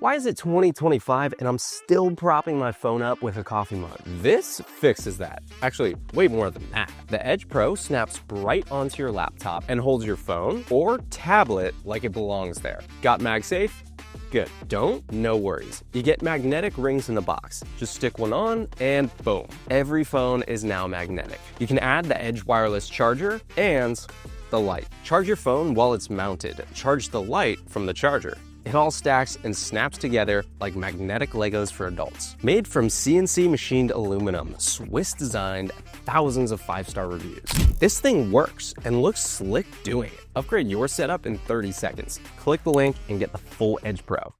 Why is it 2025 and I'm still propping my phone up with a coffee mug? This fixes that. Actually, way more than that. The Edge Pro snaps right onto your laptop and holds your phone or tablet like it belongs there. Got MagSafe? Good. Don't? No worries. You get magnetic rings in the box. Just stick one on and boom. Every phone is now magnetic. You can add the Edge wireless charger and the light. Charge your phone while it's mounted. Charge the light from the charger. It all stacks and snaps together like magnetic Legos for adults. Made from CNC machined aluminum, Swiss designed, thousands of 5-star reviews. This thing works and looks slick doing it. Upgrade your setup in 30 seconds. Click the link and get the full Edge Pro.